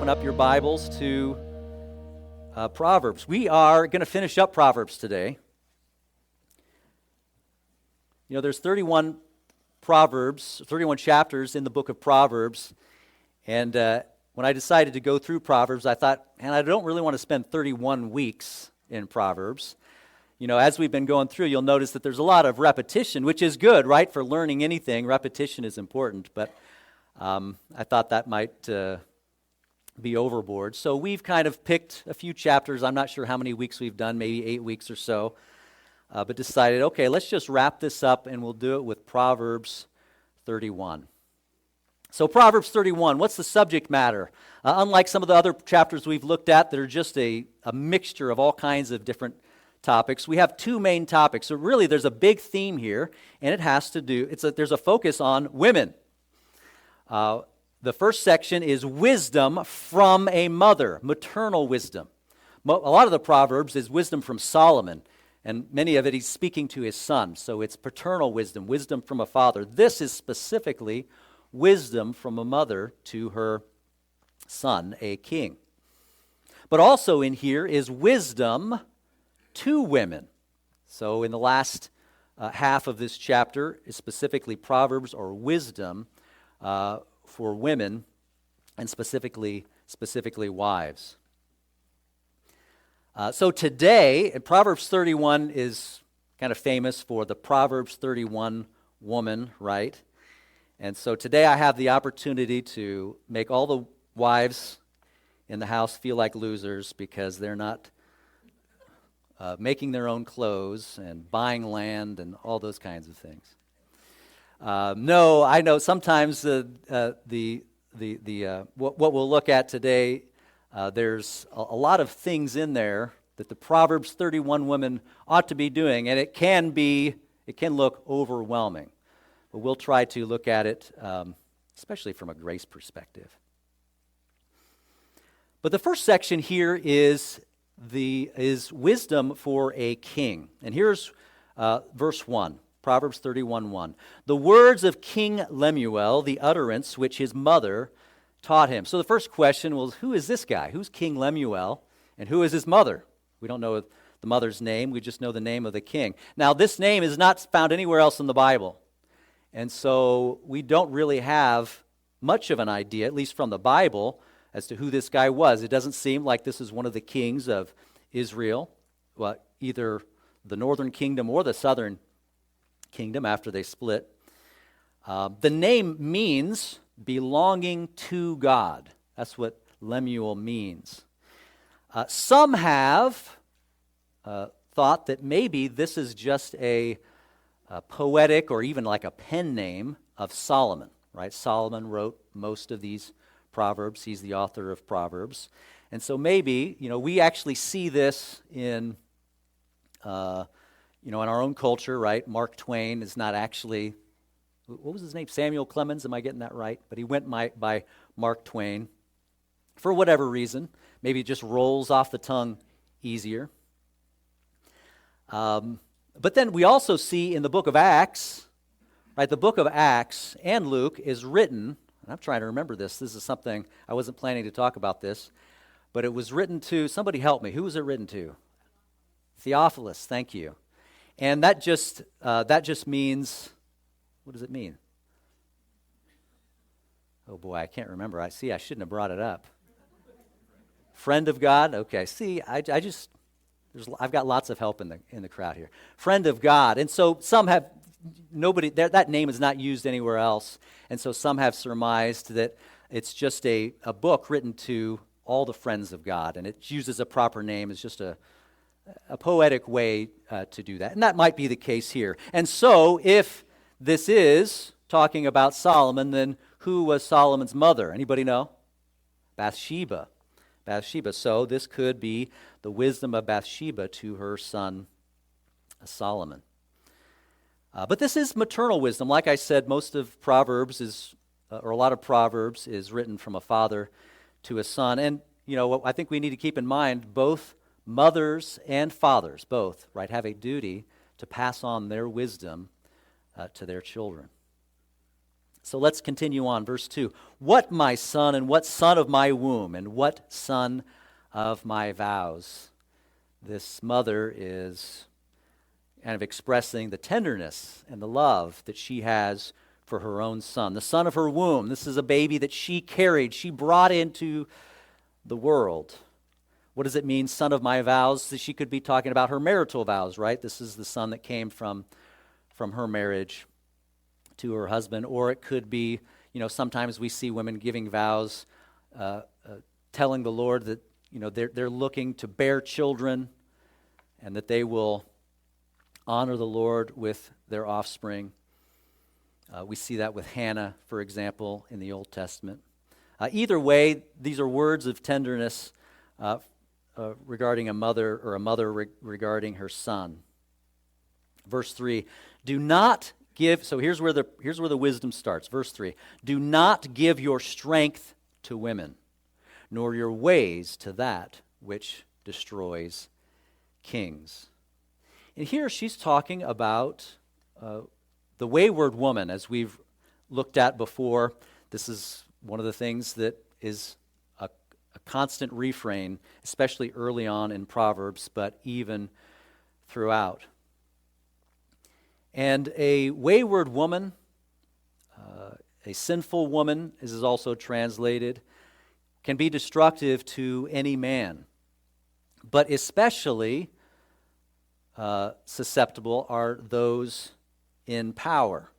open up your Bibles to Proverbs. We are going to finish up Proverbs today. You know, there's 31 Proverbs, 31 chapters in the book of Proverbs, and when I decided to go through Proverbs, I thought, and I don't really want to spend 31 weeks in Proverbs. You know, as we've been going through, you'll notice that there's a lot of repetition, which is good, right? For learning anything, repetition is important, but I thought that might be overboard. So we've kind of picked a few chapters. I'm not sure how many weeks we've done, maybe 8 weeks or so, but decided, okay, let's just wrap this up, and we'll do it with Proverbs 31. So Proverbs 31, what's the subject matter? Unlike some of the other chapters we've looked at that are just a mixture of all kinds of different topics, we have two main topics. So really there's a big theme here, and it has to do, there's a focus on women. The first section is wisdom from a mother, maternal wisdom. A lot of the Proverbs is wisdom from Solomon, and many of it he's speaking to his son. So it's paternal wisdom, wisdom from a father. This is specifically wisdom from a mother to her son, a king. But also in here is wisdom to women. So in the last half of this chapter is specifically Proverbs or wisdom for women, and specifically wives. So today, Proverbs 31 is kind of famous for the Proverbs 31 woman, right? And so today I have the opportunity to make all the wives in the house feel like losers because they're not making their own clothes and buying land and all those kinds of things. No, I know sometimes what we'll look at today, there's a lot of things in there that the Proverbs 31 women ought to be doing, and it can look overwhelming. But we'll try to look at it, especially from a grace perspective. But the first section here is wisdom for a king, and here's verse 1. Proverbs 31:1. The words of King Lemuel, the utterance which his mother taught him. So the first question was, who is this guy? Who's King Lemuel, and who is his mother? We don't know the mother's name. We just know the name of the king. Now, this name is not found anywhere else in the Bible, and so we don't really have much of an idea, at least from the Bible, as to who this guy was. It doesn't seem like this is one of the kings of Israel, either the northern kingdom or the southern kingdom after they split. The name means belonging to God. That's what Lemuel means. Some have thought that maybe this is just a poetic or even like a pen name of Solomon, right? Solomon wrote most of these Proverbs. He's the author of Proverbs. And so maybe, we actually see this in in our own culture, right? Mark Twain is not actually, what was his name? Samuel Clemens, am I getting that right? But he went by Mark Twain for whatever reason. Maybe it just rolls off the tongue easier. But then we also see in the book of Acts, right? The book of Acts and Luke is written, and I'm trying to remember this. This is something, I wasn't planning to talk about this, but it was written to, somebody help me. Who was it written to? Theophilus, thank you. And that just means, what does it mean? Oh boy, I can't remember. I shouldn't have brought it up. Friend of God? Okay, see, I've got lots of help in the crowd here. Friend of God. And so some have, that name is not used anywhere else. And so some have surmised that it's just a book written to all the friends of God. And it uses a proper name. It's just a poetic way to do that. And that might be the case here. And so if this is talking about Solomon, then who was Solomon's mother? Anybody know? Bathsheba. So this could be the wisdom of Bathsheba to her son Solomon. But this is maternal wisdom. Like I said, most of Proverbs or a lot of Proverbs is written from a father to a son. And, I think we need to keep in mind both mothers and fathers, both, right, have a duty to pass on their wisdom to their children. So let's continue on. Verse 2. What, my son, and what son of my womb, and what son of my vows? This mother is kind of expressing the tenderness and the love that she has for her own son, the son of her womb. This is a baby that she carried, she brought into the world. What does it mean, son of my vows? She could be talking about her marital vows, right? This is the son that came from her marriage to her husband. Or it could be, sometimes we see women giving vows, telling the Lord that, they're looking to bear children and that they will honor the Lord with their offspring. We see that with Hannah, for example, in the Old Testament. Either way, these are words of tenderness regarding a mother, or a mother regarding her son. Verse 3, do not give, so here's where the wisdom starts. Verse 3, do not give your strength to women, nor your ways to that which destroys kings. And here she's talking about the wayward woman, as we've looked at before. This is one of the things that is a constant refrain, especially early on in Proverbs, but even throughout. And a wayward woman, a sinful woman, as is also translated, can be destructive to any man, but especially susceptible are those in power,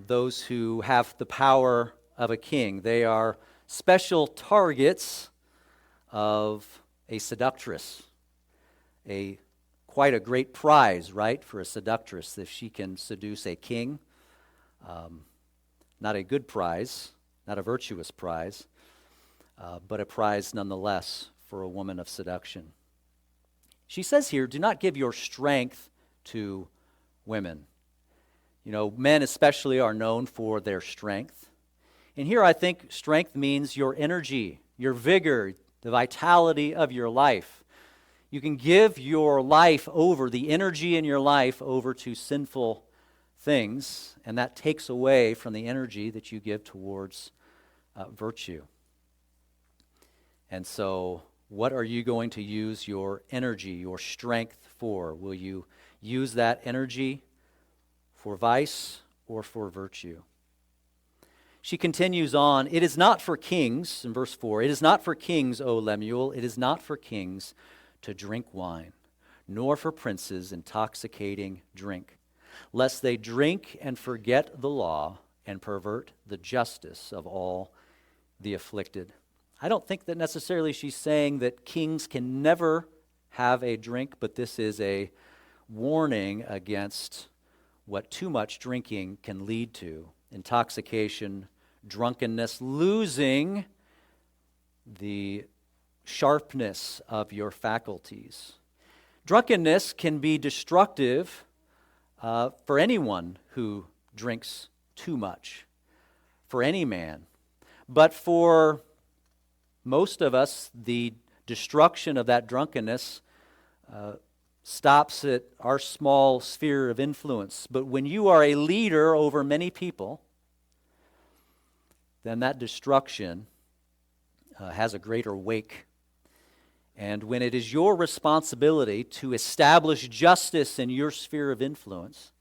those who have the power of a king. They are special targets of a seductress, quite a great prize, right, for a seductress if she can seduce a king. Not a good prize, not a virtuous prize, but a prize nonetheless for a woman of seduction. She says here, do not give your strength to women. Men especially are known for their strength. And here I think strength means your energy, your vigor, the vitality of your life. You can give your life over, the energy in your life over to sinful things, and that takes away from the energy that you give towards virtue. And so, what are you going to use your energy, your strength for? Will you use that energy for vice or for virtue? She continues on, it is not for kings, in verse 4, it is not for kings, O Lemuel, it is not for kings to drink wine, nor for princes intoxicating drink, lest they drink and forget the law and pervert the justice of all the afflicted. I don't think that necessarily she's saying that kings can never have a drink, but this is a warning against what too much drinking can lead to. Intoxication, drunkenness, losing the sharpness of your faculties. Drunkenness can be destructive for anyone who drinks too much, for any man. But for most of us, the destruction of that drunkenness stops at our small sphere of influence. But when you are a leader over many people, then that destruction has a greater wake. And when it is your responsibility to establish justice in your sphere of influence,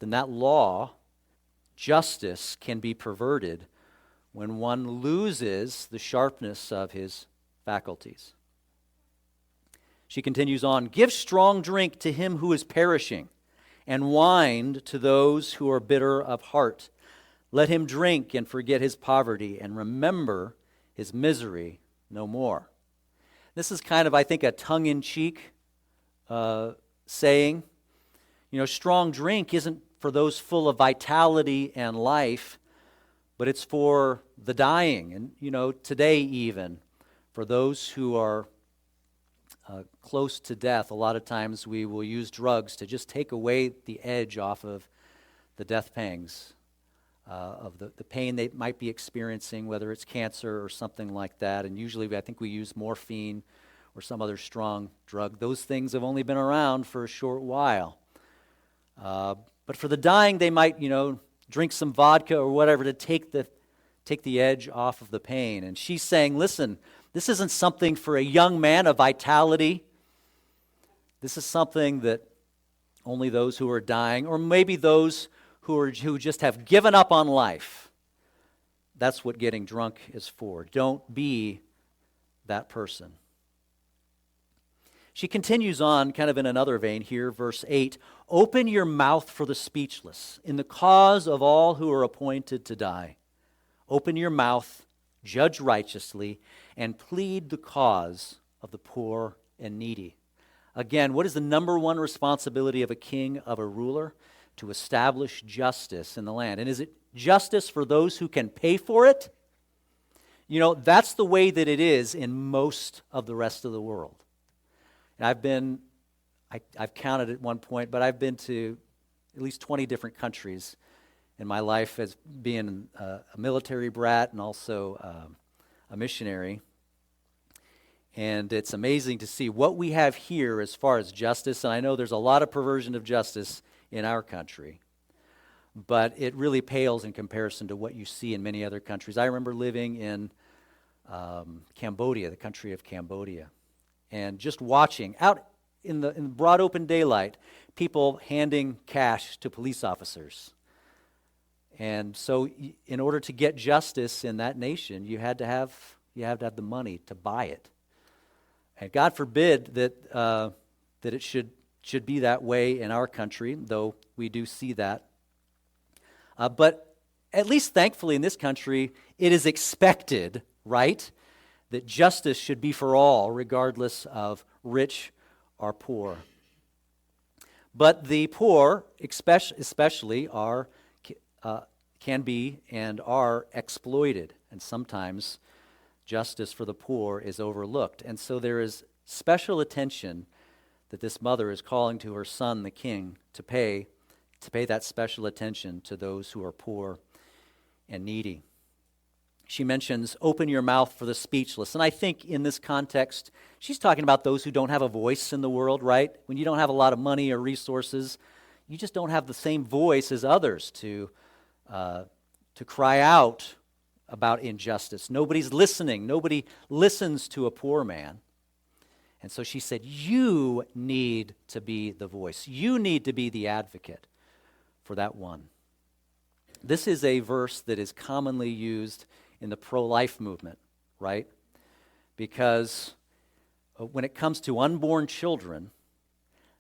then that law, justice, can be perverted when one loses the sharpness of his faculties. She continues on, give strong drink to him who is perishing, and wine to those who are bitter of heart. Let him drink and forget his poverty, and remember his misery no more. This is kind of, I think, a tongue-in-cheek saying. Strong drink isn't for those full of vitality and life, but it's for the dying. And, today even, for those who are close to death, a lot of times we will use drugs to just take away the edge off of the death pangs, of the pain they might be experiencing, whether it's cancer or something like that. And usually I think we use morphine or some other strong drug. Those things have only been around for a short while. But for the dying, they might, drink some vodka or whatever to take the edge off of the pain. And she's saying, listen, this isn't something for a young man of vitality. This is something that only those who are dying, or maybe those who just have given up on life, that's what getting drunk is for. Don't be that person. She continues on kind of in another vein here, verse 8. Open your mouth for the speechless in the cause of all who are appointed to die. Open your mouth, judge righteously, and plead the cause of the poor and needy. Again, what is the number one responsibility of a king, of a ruler? To establish justice in the land. And is it justice for those who can pay for it? You know, that's the way that it is in most of the rest of the world. And I've counted at one point, but I've been to at least 20 different countries in my life as being a military brat and also a missionary. And it's amazing to see what we have here as far as justice. And I know there's a lot of perversion of justice in our country, but it really pales in comparison to what you see in many other countries. I remember living in Cambodia, the country of Cambodia, and just watching out in the broad open daylight, people handing cash to police officers. And so in order to get justice in that nation, you had to have the money to buy it. And God forbid that it should be that way in our country, though we do see that. But at least thankfully in this country, it is expected, right, that justice should be for all, regardless of rich or poor. But the poor, especially, can be and are exploited, and sometimes justice for the poor is overlooked. And so there is special attention that this mother is calling to her son, the king, to pay that special attention to those who are poor and needy. She mentions, open your mouth for the speechless. And I think in this context, she's talking about those who don't have a voice in the world, right? When you don't have a lot of money or resources, you just don't have the same voice as others to cry out about injustice. Nobody's listening. Nobody listens to a poor man. And so she said, you need to be the voice. You need to be the advocate for that one. This is a verse that is commonly used in the pro-life movement, right? Because when it comes to unborn children,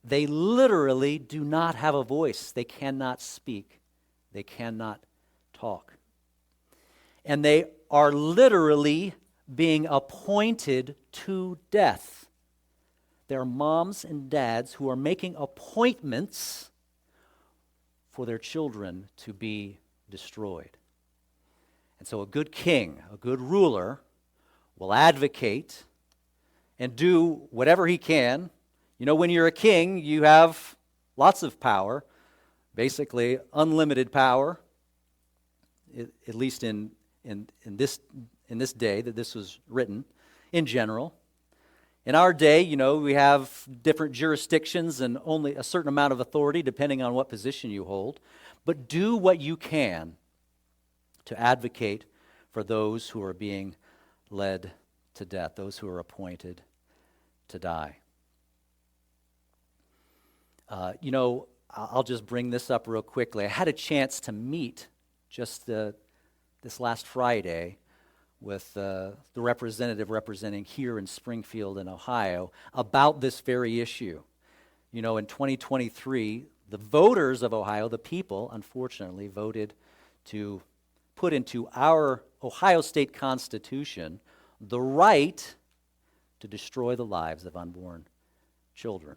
they literally do not have a voice. They cannot speak. They cannot talk. And they are literally being appointed to death. There are moms and dads who are making appointments for their children to be destroyed. And so a good king, a good ruler, will advocate and do whatever he can. You know, when you're a king, you have lots of power, basically unlimited power, at least in this day that this was written, in general. In our day, you know, we have different jurisdictions and only a certain amount of authority depending on what position you hold. But do what you can to advocate for those who are being led to death, those who are appointed to die. I'll just bring this up real quickly. I had a chance to meet just this last Friday with the representative representing here in Springfield in Ohio about this very issue. You know, in 2023, the voters of Ohio, the people, unfortunately, voted to put into our Ohio State Constitution the right to destroy the lives of unborn children.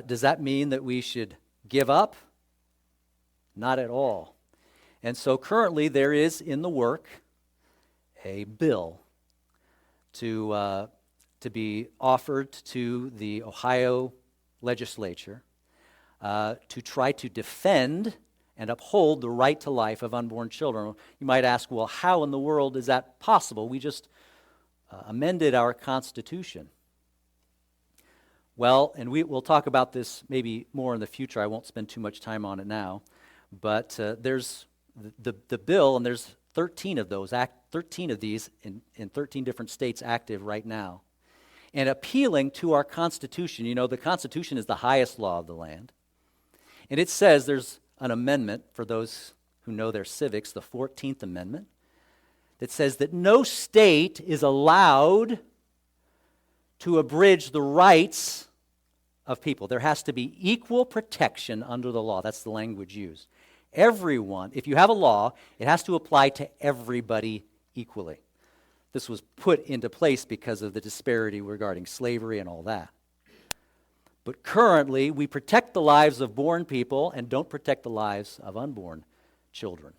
Does that mean that we should give up? Not at all. And so currently there is in the work a bill to be offered to the Ohio legislature to try to defend and uphold the right to life of unborn children. You might ask, well, how in the world is that possible? We just amended our Constitution. Well, and we'll talk about this maybe more in the future. I won't spend too much time on it now. But there's the bill, and there's 13 of those, 13 of these in 13 different states active right now. And appealing to our Constitution. You know, the Constitution is the highest law of the land. And it says there's an amendment for those who know their civics, the 14th Amendment, that says that no state is allowed to abridge the rights of people. There has to be equal protection under the law. That's the language used. Everyone, if you have a law, it has to apply to everybody equally. This was put into place because of the disparity regarding slavery and all that. But currently, we protect the lives of born people and don't protect the lives of unborn children.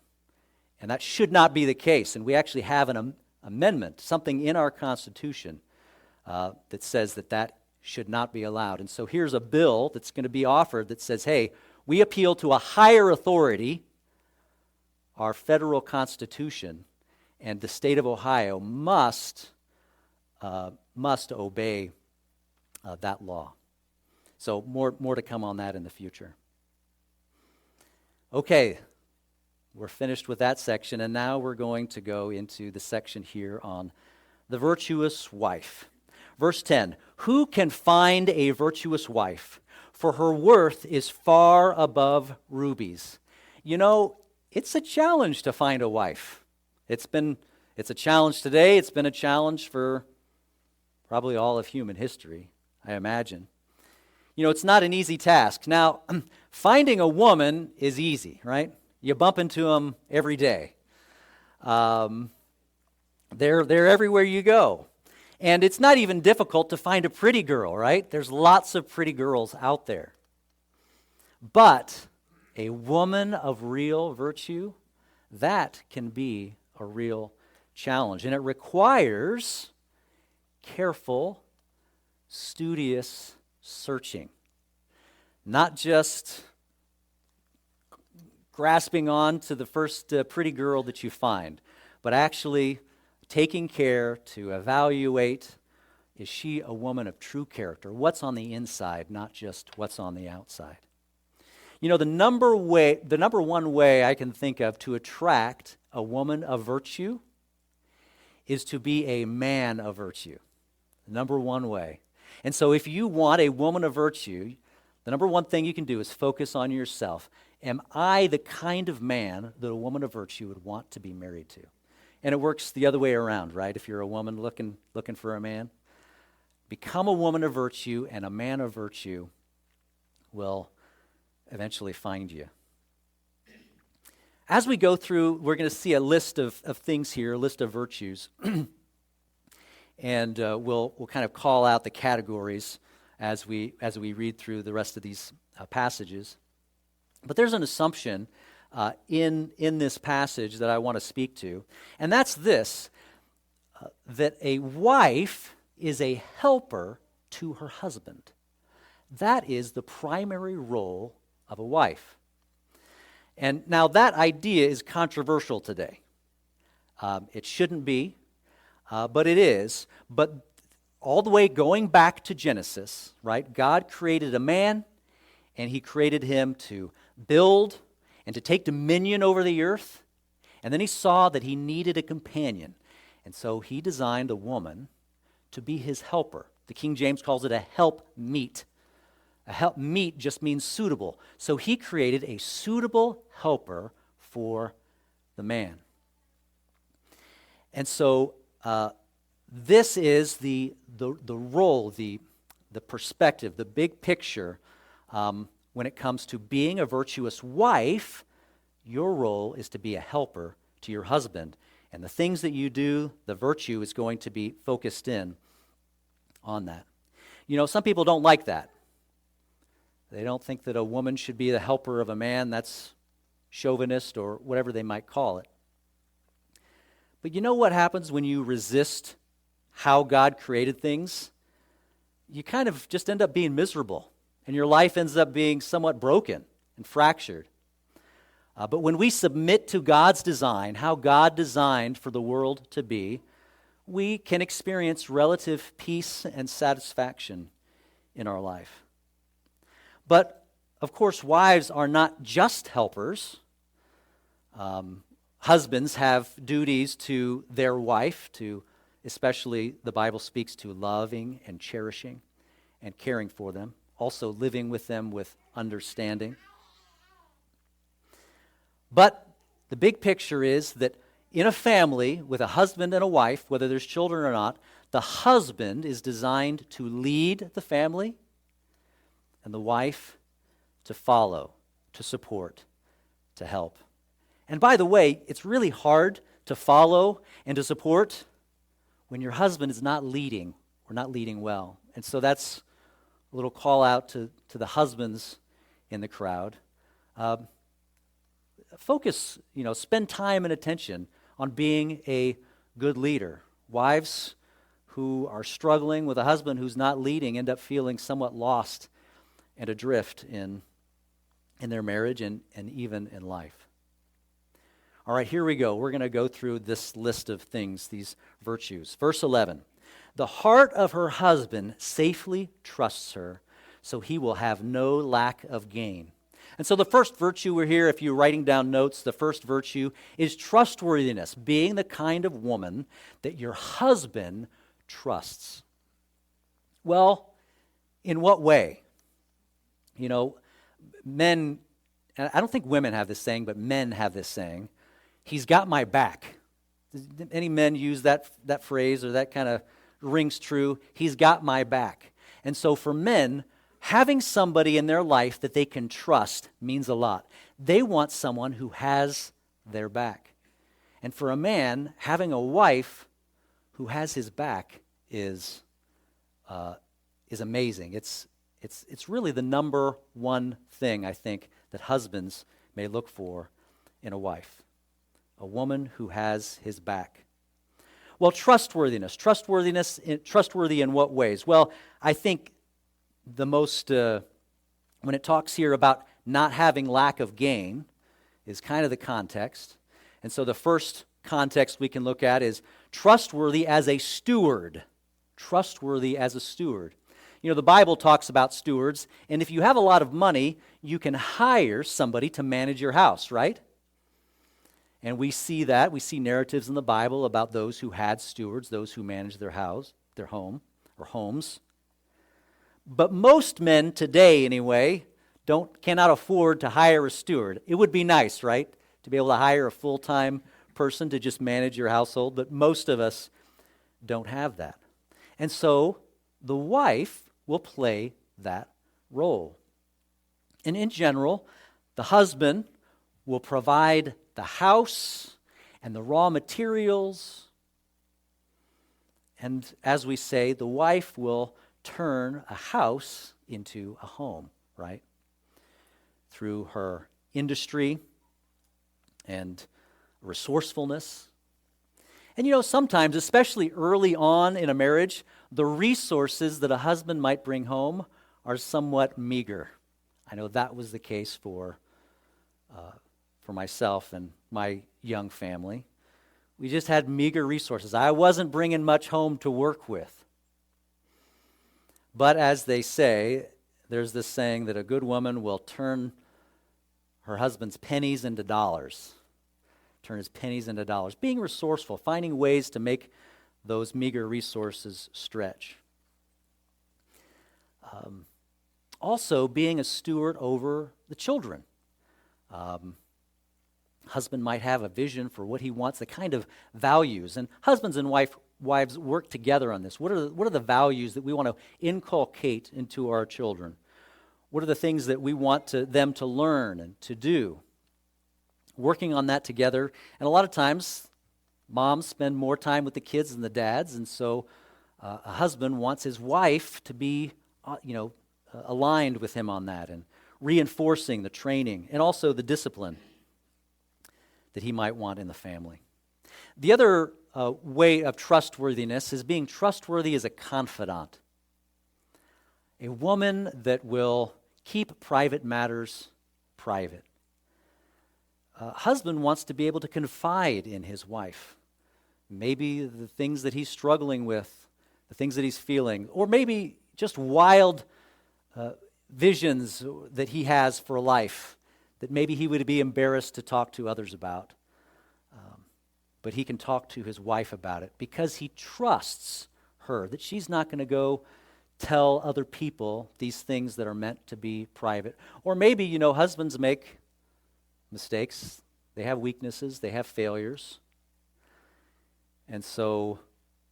And that should not be the case. And we actually have an amendment, something in our Constitution that says that should not be allowed. And so here's a bill that's going to be offered that says, hey, we appeal to a higher authority, our federal Constitution, and the state of Ohio must obey that law. So more to come on that in the future. Okay, we're finished with that section, and now we're going to go into the section here on the virtuous wife. Verse 10, who can find a virtuous wife? For her worth is far above rubies. You know, it's a challenge to find a wife. It's a challenge today. It's been a challenge for probably all of human history, I imagine. You know, it's not an easy task. Now, finding a woman is easy, right? You bump into them every day. They're everywhere you go. And it's not even difficult to find a pretty girl, right? There's lots of pretty girls out there. But a woman of real virtue, that can be a real challenge. And it requires careful, studious searching. Not just grasping on to the first pretty girl that you find, but actually taking care to evaluate, is she a woman of true character? What's on the inside, not just what's on the outside? You know, the number one way I can think of to attract a woman of virtue is to be a man of virtue. The number one way. And so if you want a woman of virtue, the number one thing you can do is focus on yourself. Am I the kind of man that a woman of virtue would want to be married to? And it works the other way around, right? If you're a woman looking for a man, become a woman of virtue, and a man of virtue will eventually find you. As we go through, we're going to see a list of things here, a list of virtues. And we'll kind of call out the categories as we read through the rest of these passages. But there's an assumption in this passage that I want to speak to, and that's this, that a wife is a helper to her husband. That is the primary role of a wife. And now that idea is controversial today. It shouldn't be, but it is. But all the way going back to Genesis, right? God created a man, and he created him to build and to take dominion over the earth. And then he saw that he needed a companion. And so he designed a woman to be his helper. The King James calls it a helpmeet. A helpmeet just means suitable. So he created a suitable helper for the man. And so this is the role, the perspective, the big picture. When it comes to being a virtuous wife, your role is to be a helper to your husband. And the things that you do, the virtue is going to be focused in on that. You know, some people don't like that. They don't think that a woman should be the helper of a man. That's chauvinist or whatever they might call it. But you know what happens when you resist how God created things? You kind of just end up being miserable. And your life ends up being somewhat broken and fractured. But when we submit to God's design, how God designed for the world to be, we can experience relative peace and satisfaction in our life. But Of course, wives are not just helpers. Husbands have duties to their wife, to especially the Bible speaks to loving and cherishing and caring for them, also living with them with understanding. But the big picture is that in a family with a husband and a wife, whether there's children or not, the husband is designed to lead the family and the wife to follow, to support, to help. And by the way, it's really hard to follow and to support when your husband is not leading or not leading well. And so that's a little call out to the husbands in the crowd. Focus, spend time and attention on being a good leader. Wives who are struggling with a husband who's not leading end up feeling somewhat lost and adrift in their marriage and even in life. All right, here we go. We're going to go through this list of things, these virtues. Verse 11, the heart of her husband safely trusts her, so he will have no lack of gain. And so the first virtue we're here, if you're writing down notes, the first virtue is trustworthiness, being the kind of woman that your husband trusts. Well, in what way? Men, and I don't think women have this saying, but men have this saying, he's got my back. Any men use that phrase, or that kind of rings true? He's got my back. And so for men, having somebody in their life that they can trust means a lot. They want someone who has their back. And for a man, having a wife who has his back is amazing. It's really the number one thing, I think, that husbands may look for in a wife. A woman who has his back. Well, trustworthiness. Trustworthy in what ways? Well, I think the most, when it talks here about not having lack of gain, is kind of the context. And so the first context we can look at is trustworthy as a steward. Trustworthy as a steward. The Bible talks about stewards, and if you have a lot of money, you can hire somebody to manage your house, right? And we see that. We see narratives in the Bible about those who had stewards, those who managed their house, their home, or homes. But most men today, anyway, cannot afford to hire a steward. It would be nice, right, to be able to hire a full-time person to just manage your household, but most of us don't have that. And so the wife will play that role. And in general, the husband will provide the house and the raw materials. And as we say, the wife will turn a house into a home, right? Through her industry and resourcefulness. And sometimes, especially early on in a marriage, the resources that a husband might bring home are somewhat meager. I know that was the case for myself and my young family. We just had meager resources. I wasn't bringing much home to work with. But as they say, there's this saying that a good woman will turn her husband's pennies into dollars. Turn his pennies into dollars. Being resourceful, finding ways to make those meager resources stretch. Also, being a steward over the children. Husband might have a vision for what he wants, the kind of values. And husbands and wives work together on this. What are the values that we want to inculcate into our children? What are the things that we want them to learn and to do? Working on that together. And a lot of times, moms spend more time with the kids than the dads, and so a husband wants his wife to be, aligned with him on that and reinforcing the training and also the discipline that he might want in the family. The other way of trustworthiness is being trustworthy as a confidant. A woman that will keep private matters private. A husband wants to be able to confide in his wife. Maybe the things that he's struggling with, the things that he's feeling, or maybe just wild visions that he has for life that maybe he would be embarrassed to talk to others about. But he can talk to his wife about it because he trusts her, that she's not going to go tell other people these things that are meant to be private. Or maybe, husbands make mistakes. They have weaknesses. They have failures. And so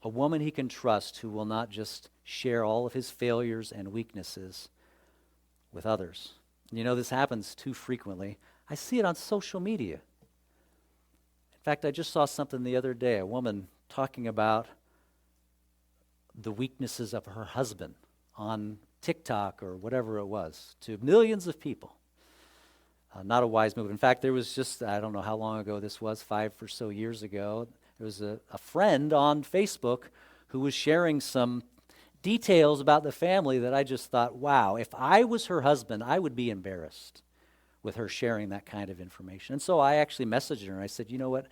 a woman he can trust who will not just share all of his failures and weaknesses with others. This happens too frequently. I see it on social media. In fact, I just saw something the other day, a woman talking about the weaknesses of her husband on TikTok or whatever it was to millions of people. Not a wise move. In fact, there was just, I don't know how long ago this was, 5 or so years ago, there was a friend on Facebook who was sharing some details about the family that I just thought, wow, if I was her husband, I would be embarrassed with her sharing that kind of information. And so I actually messaged her and I said, you know what,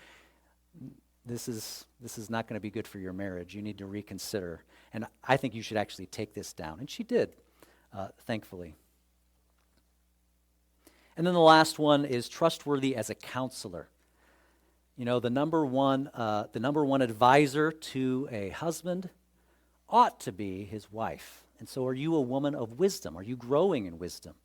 this is not going to be good for your marriage. You need to reconsider. And I think you should actually take this down. And she did, thankfully. And then the last one is trustworthy as a counselor. The number one advisor to a husband ought to be his wife. And so are you a woman of wisdom? Are you growing in wisdom?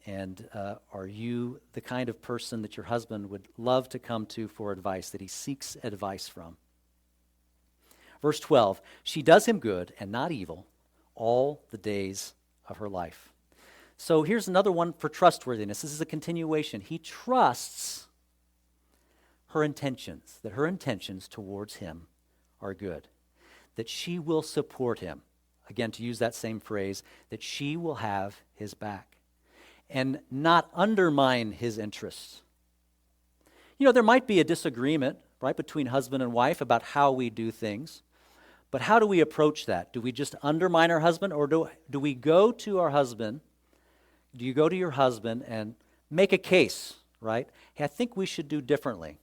And are you the kind of person that your husband would love to come to for advice, that he seeks advice from? Verse 12, she does him good and not evil all the days of her life. So here's another one for trustworthiness. This is a continuation. He trusts her intentions, that her intentions towards him are good, that she will support him. Again, to use that same phrase, that she will have his back and not undermine his interests. There might be a disagreement, right, between husband and wife about how we do things, but how do we approach that? Do we just undermine our husband, or do we go to our husband? Do you go to your husband and make a case, right? Hey, I think we should do differently.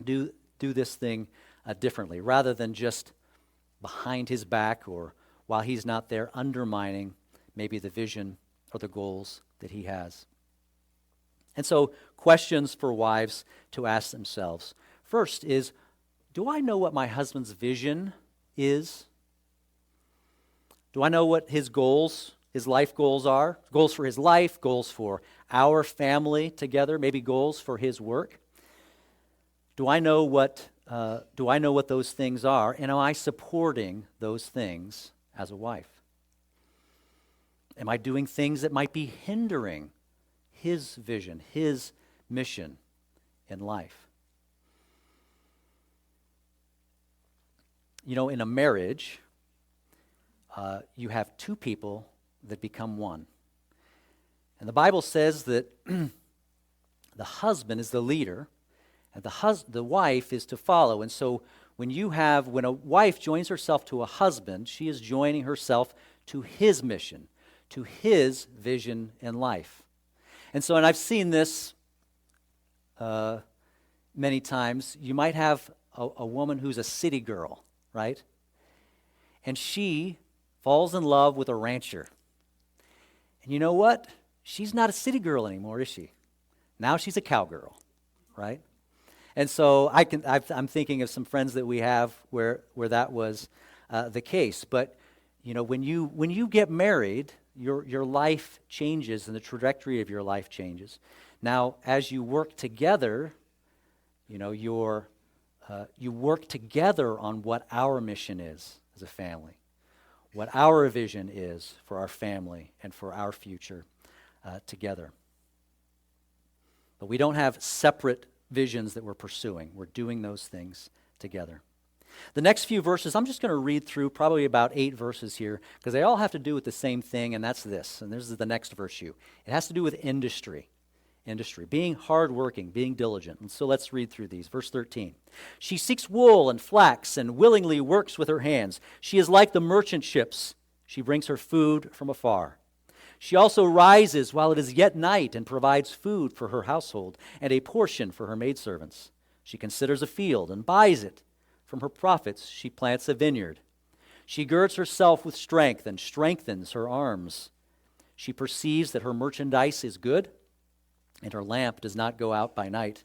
Do this thing differently, rather than just behind his back or while he's not there undermining maybe the vision or the goals that he has. And so questions for wives to ask themselves. First is, do I know what my husband's vision is? Do I know what his goals, his life goals are? Goals for his life, goals for our family together, maybe goals for his work. Do I know what those things are, and am I supporting those things as a wife? Am I doing things that might be hindering his vision, his mission in life? In a marriage, you have two people that become one. And the Bible says that the husband is the leader, and the wife is to follow. And so when a wife joins herself to a husband, she is joining herself to his mission, to his vision in life. And I've seen this many times. You might have a woman who's a city girl, right? And she falls in love with a rancher. And you know what? She's not a city girl anymore, is she? Now she's a cowgirl, right? And so I'm thinking of some friends that we have where that was the case. But when you get married, your life changes and the trajectory of your life changes. Now, as you work together, you work together on what our mission is as a family, what our vision is for our family and for our future together. But we don't have separate visions that we're pursuing. We're doing those things together. The next few verses, I'm just going to read through probably about 8 verses here, because they all have to do with the same thing, and that's this. And this is the next virtue. It has to do with industry, being hardworking, being diligent. And so let's read through these. Verse 13. She seeks wool and flax and willingly works with her hands. She is like the merchant ships. She brings her food from afar. She also rises while it is yet night and provides food for her household and a portion for her maidservants. She considers a field and buys it. From her profits she plants a vineyard. She girds herself with strength and strengthens her arms. She perceives that her merchandise is good, and her lamp does not go out by night.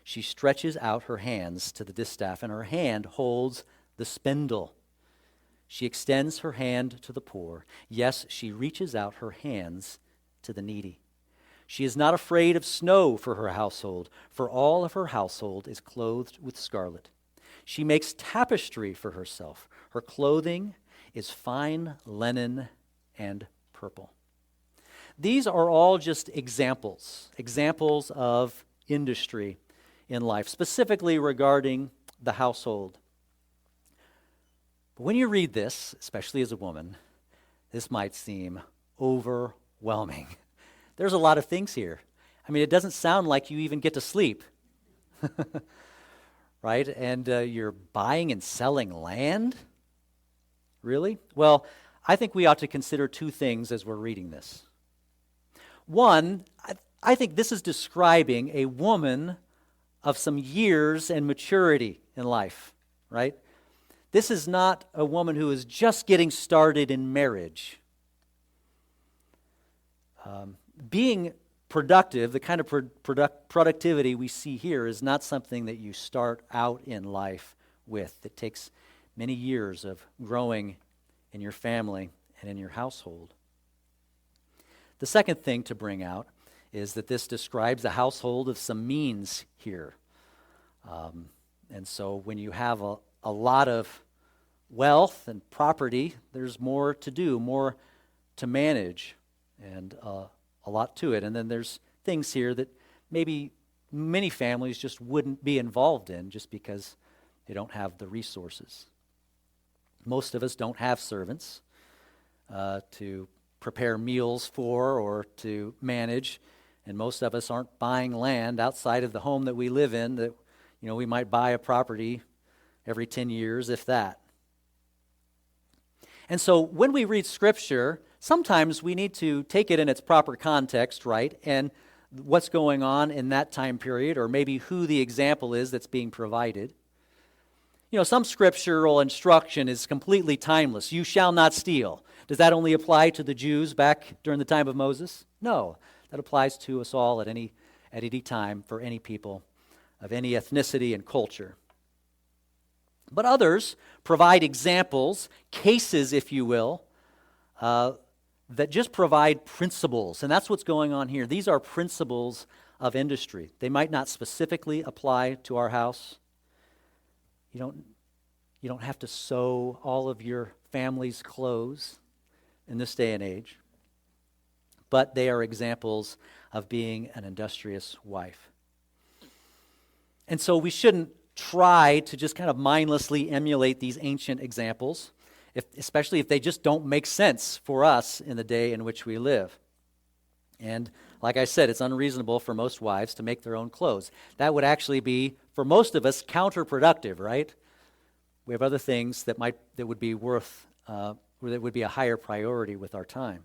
She stretches out her hands to the distaff, and her hand holds the spindle. She extends her hand to the poor. Yes, she reaches out her hands to the needy. She is not afraid of snow for her household, for all of her household is clothed with scarlet. She makes tapestry for herself. Her clothing is fine linen and purple. These are all just examples of industry in life, specifically regarding the household. But when you read this, especially as a woman, this might seem overwhelming. There's a lot of things here. I mean, it doesn't sound like you even get to sleep, right? And you're buying and selling land? Really? Well, I think we ought to consider two things as we're reading this. One, I think this is describing a woman of some years and maturity in life, right? This is not a woman who is just getting started in marriage. Being productive, the kind of productivity we see here, is not something that you start out in life with. It takes many years of growing in your family and in your household. The second thing to bring out is that this describes a household of some means here. And so when you have a lot of wealth and property, there's more to do, more to manage, and a lot to it. And then there's things here that maybe many families just wouldn't be involved in just because they don't have the resources. Most of us don't have servants to prepare meals for or to manage, and most of us aren't buying land outside of the home that we live in that, we might buy a property every 10 years, if that. And so when we read Scripture, sometimes we need to take it in its proper context, right? And what's going on in that time period, or maybe who the example is that's being provided. Some scriptural instruction is completely timeless. You shall not steal. Does that only apply to the Jews back during the time of Moses? No, that applies to us all at any time for any people of any ethnicity and culture. But others provide examples, cases, if you will, that just provide principles. And that's what's going on here. These are principles of industry. They might not specifically apply to our house. You don't have to sew all of your family's clothes in this day and age. But they are examples of being an industrious wife. And so we shouldn't try to just kind of mindlessly emulate these ancient examples, especially if they just don't make sense for us in the day in which we live. And like I said, it's unreasonable for most wives to make their own clothes. That would actually be, for most of us, counterproductive, right? We have other things that would be that would be a higher priority with our time.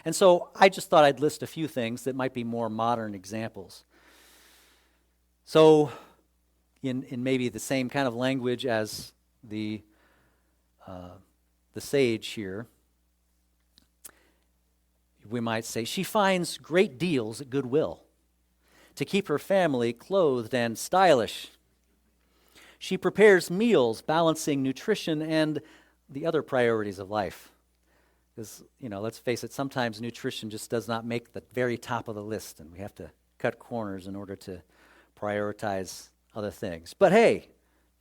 And so I just thought I'd list a few things that might be more modern examples. So in maybe the same kind of language as the sage here, we might say, she finds great deals at Goodwill to keep her family clothed and stylish. She prepares meals balancing nutrition and the other priorities of life. Because, let's face it, sometimes nutrition just does not make the very top of the list, and we have to cut corners in order to prioritize other things. But hey,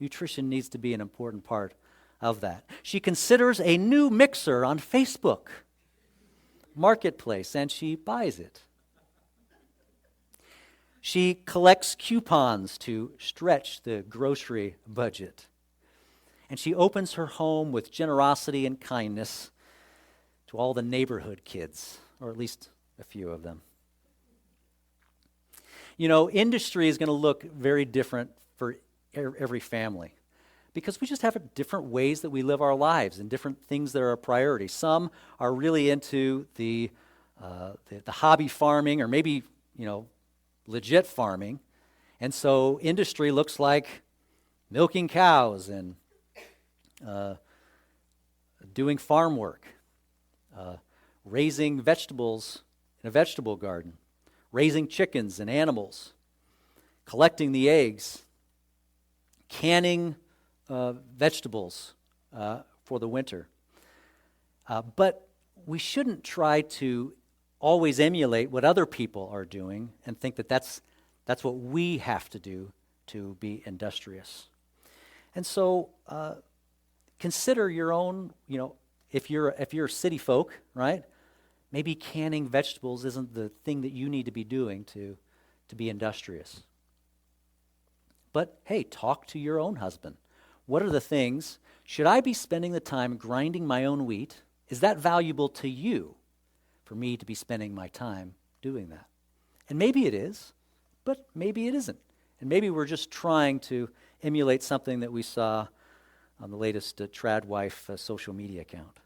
nutrition needs to be an important part of that. She considers a new mixer on Facebook Marketplace, and she buys it. She collects coupons to stretch the grocery budget. And she opens her home with generosity and kindness to all the neighborhood kids, or at least a few of them. Industry is going to look very different for every family because we just have different ways that we live our lives and different things that are a priority. Some are really into the hobby farming or maybe, legit farming. And so industry looks like milking cows and doing farm work, raising vegetables in a vegetable garden, raising chickens and animals, collecting the eggs, canning vegetables for the winter. But we shouldn't try to always emulate what other people are doing and think that that's what we have to do to be industrious. And so consider your own, if you're city folk, right? Maybe canning vegetables isn't the thing that you need to be doing to be industrious. But hey, talk to your own husband. What are the things? Should I be spending the time grinding my own wheat? Is that valuable to you for me to be spending my time doing that? And maybe it is, but maybe it isn't. And maybe we're just trying to emulate something that we saw on the latest TradWife social media account.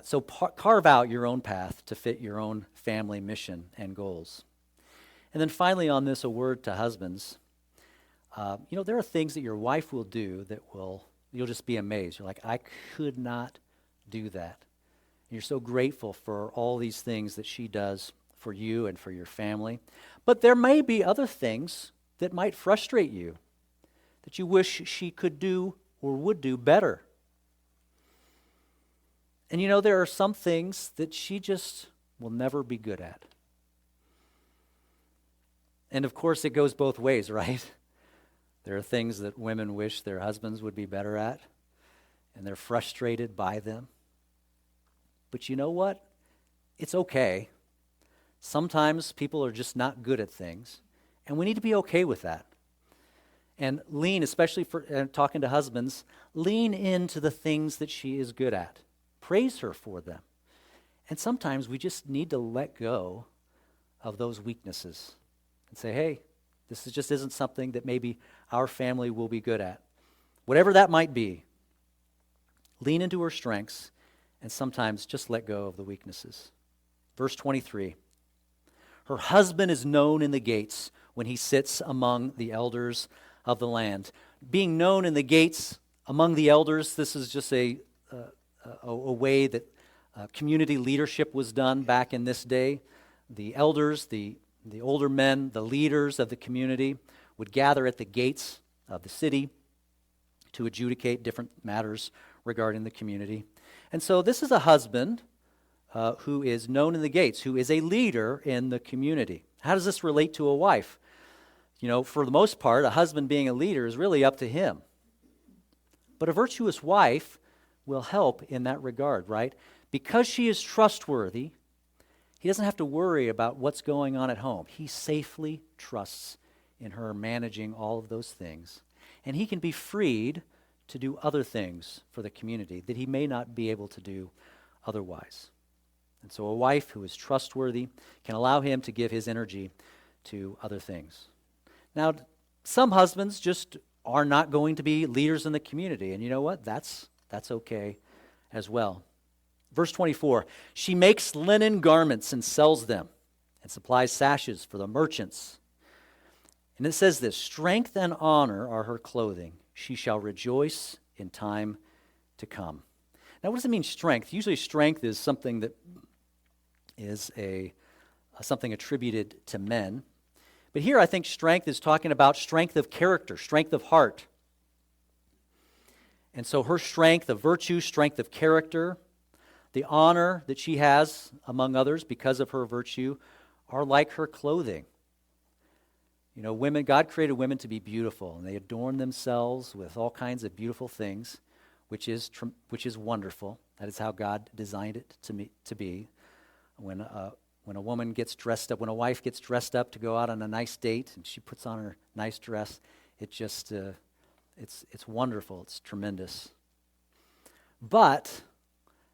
So carve out your own path to fit your own family mission and goals. And then finally on this, a word to husbands. There are things that your wife will do that you'll just be amazed. You're like, I could not do that. And you're so grateful for all these things that she does for you and for your family. But there may be other things that might frustrate you, that you wish she could do or would do better. And there are some things that she just will never be good at. And of course, it goes both ways, right? There are things that women wish their husbands would be better at, and they're frustrated by them. But you know what? It's okay. Sometimes people are just not good at things, and we need to be okay with that. And lean, especially for talking to husbands, lean into the things that she is good at. Praise her for them. And sometimes we just need to let go of those weaknesses and say, hey, this just isn't something that maybe our family will be good at. Whatever that might be, lean into her strengths and sometimes just let go of the weaknesses. Verse 23, her husband is known in the gates when he sits among the elders of the land. Being known in the gates among the elders, this is just a way that community leadership was done back in this day. The elders, the older men, the leaders of the community would gather at the gates of the city to adjudicate different matters regarding the community. And so this is a husband who is known in the gates, who is a leader in the community. How does this relate to a wife? For the most part, a husband being a leader is really up to him. But a virtuous wife will help in that regard, right? Because she is trustworthy, he doesn't have to worry about what's going on at home. He safely trusts in her managing all of those things. And he can be freed to do other things for the community that he may not be able to do otherwise. And so a wife who is trustworthy can allow him to give his energy to other things. Now, some husbands just are not going to be leaders in the community. And you know what? That's okay as well. Verse 24, she makes linen garments and sells them and supplies sashes for the merchants. And it says this, strength and honor are her clothing. She shall rejoice in time to come. Now, what does it mean, strength? Usually strength is something that is something attributed to men. But here I think strength is talking about strength of character, strength of heart. And so her strength of virtue, strength of character, the honor that she has among others because of her virtue are like her clothing. Women, God created women to be beautiful, and they adorn themselves with all kinds of beautiful things, which is wonderful. That is how God designed it to be. When a woman gets dressed up, when a wife gets dressed up to go out on a nice date, and she puts on her nice dress, it just it's wonderful. It's tremendous. But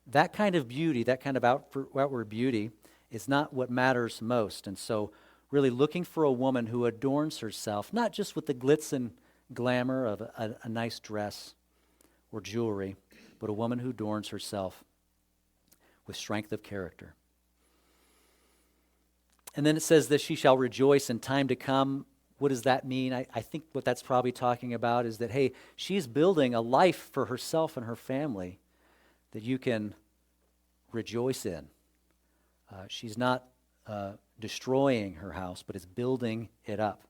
that kind of beauty, that kind of outward beauty, is not what matters most. And so really looking for a woman who adorns herself, not just with the glitz and glamour of a nice dress or jewelry, but a woman who adorns herself with strength of character. And then it says that she shall rejoice in time to come. what does that mean? I think what that's probably talking about is that, hey, she's building a life for herself and her family that you can rejoice in. She's not destroying her house, but is building it up.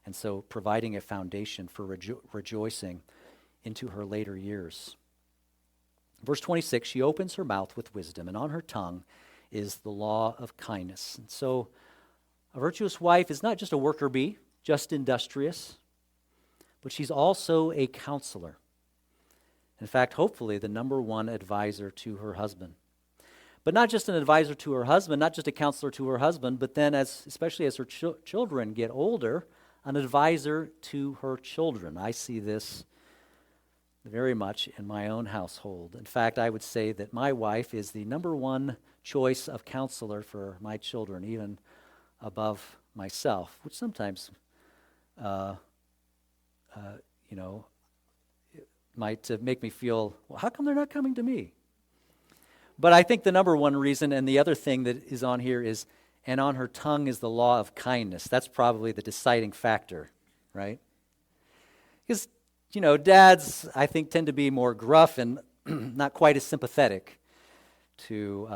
And so providing a foundation for rejoicing into her later years. Verse 26, she opens her mouth with wisdom, and on her tongue is the law of kindness. And so a virtuous wife is not just a worker bee, just industrious, but she's also a counselor. In fact, hopefully the number one advisor to her husband. But not just an advisor to her husband, not just a counselor to her husband, but then especially as her children get older, an advisor to her children. I see this very much in my own household. In fact, I would say that my wife is the number one choice of counselor for my children, even above myself, which sometimes, might make me feel, well, how come they're not coming to me? But I think the number one reason, and the other thing that is on here is, and on her tongue is the law of kindness. That's probably the deciding factor, right? Because, dads, I think, tend to be more gruff and not quite as sympathetic to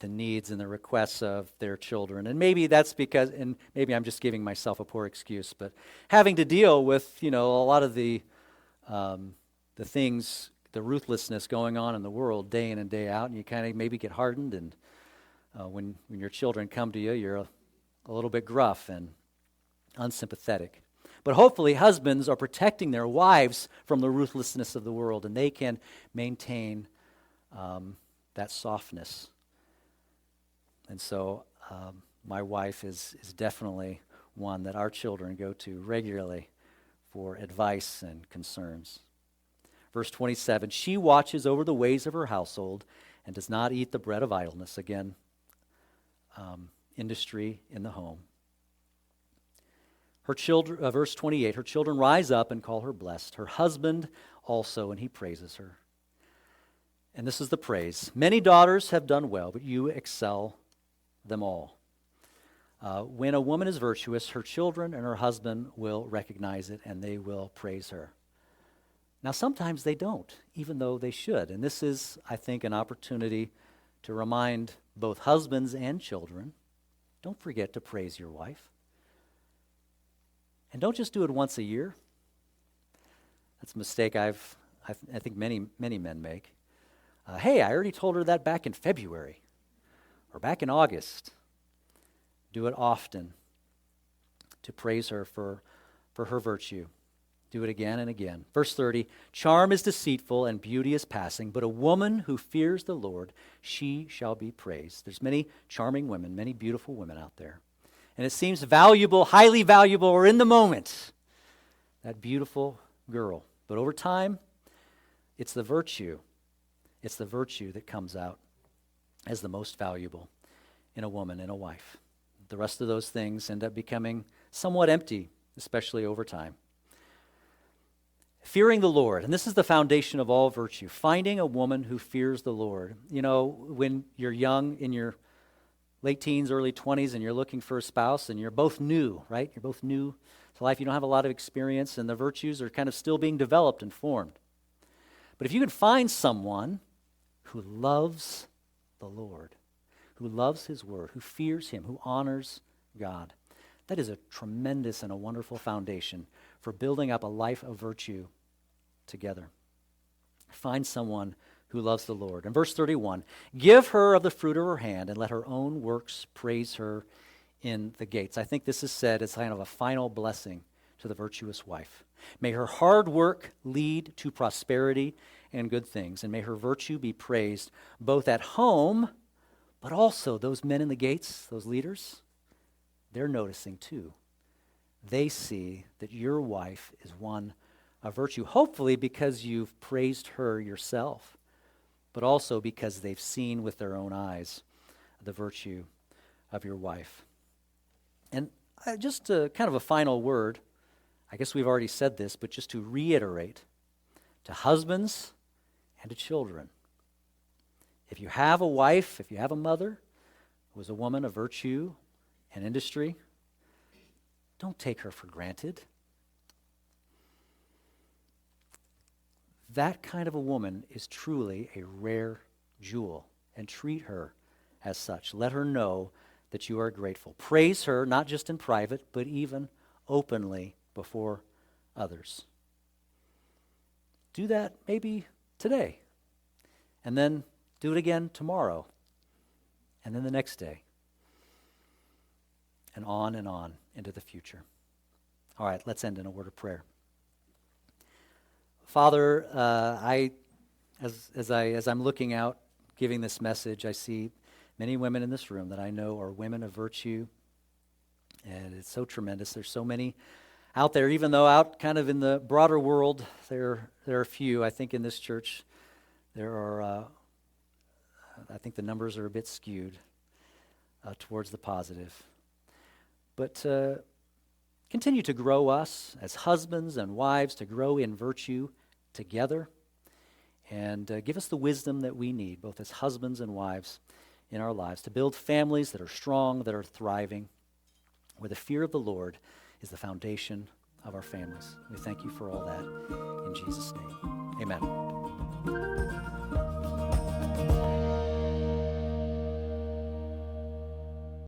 the needs and the requests of their children. And maybe that's because, and maybe I'm just giving myself a poor excuse, but having to deal with, a lot of the things, the ruthlessness going on in the world day in and day out, and you kind of maybe get hardened, and when your children come to you, you're a little bit gruff and unsympathetic. But hopefully husbands are protecting their wives from the ruthlessness of the world, and they can maintain that softness. And so my wife is definitely one that our children go to regularly for advice and concerns. Verse 27, she watches over the ways of her household and does not eat the bread of idleness. Again, industry in the home. Her children, verse 28, her children rise up and call her blessed. Her husband also, and he praises her. And this is the praise. Many daughters have done well, but you excel them all. When a woman is virtuous, her children and her husband will recognize it, and they will praise her. Now, sometimes they don't, even though they should. And this is, I think, an opportunity to remind both husbands and children, don't forget to praise your wife. And don't just do it once a year. That's a mistake I think many men make. Hey, I already told her that back in February or back in August. Do it often to praise her for her virtue. Do it again and again. Verse 30, charm is deceitful and beauty is passing, but a woman who fears the Lord, she shall be praised. There's many charming women, many beautiful women out there. And it seems valuable, highly valuable, or in the moment, that beautiful girl. But over time, it's the virtue. It's the virtue that comes out as the most valuable in a woman, in a wife. The rest of those things end up becoming somewhat empty, especially over time. Fearing the Lord, and this is the foundation of all virtue, finding a woman who fears the Lord. When you're young, in your late teens, early 20s, and you're looking for a spouse, and you're both new, right? You're both new to life. You don't have a lot of experience, and the virtues are kind of still being developed and formed. But if you could find someone who loves the Lord, who loves his word, who fears him, who honors God, that is a tremendous and a wonderful foundation for building up a life of virtue together. Find someone who loves the Lord. In verse 31, give her of the fruit of her hand and let her own works praise her in the gates. I think this is said as kind of a final blessing to the virtuous wife. May her hard work lead to prosperity and good things, and may her virtue be praised both at home, but also those men in the gates, those leaders, they're noticing too. They see that your wife is one of virtue, hopefully because you've praised her yourself, but also because they've seen with their own eyes the virtue of your wife. And just kind of a final word, I guess we've already said this, but just to reiterate, to husbands and to children. If you have a wife, if you have a mother who is a woman of virtue and industry, Don't take her for granted. That kind of a woman is truly a rare jewel, and treat her as such. Let her know that you are grateful. Praise her, not just in private, but even openly before others. Do that maybe today, and then do it again tomorrow, and then the next day, and on into the future. All right, let's end in a word of prayer. Father, as I'm looking out, giving this message, I see many women in this room that I know are women of virtue, and it's so tremendous. There's so many out there, even though out kind of in the broader world, there are few. I think in this church, there are, I think the numbers are a bit skewed towards the positive. But continue to grow us as husbands and wives, to grow in virtue together, and give us the wisdom that we need, both as husbands and wives in our lives, to build families that are strong, that are thriving, where the fear of the Lord is the foundation of our families. We thank you for all that in Jesus' name. Amen.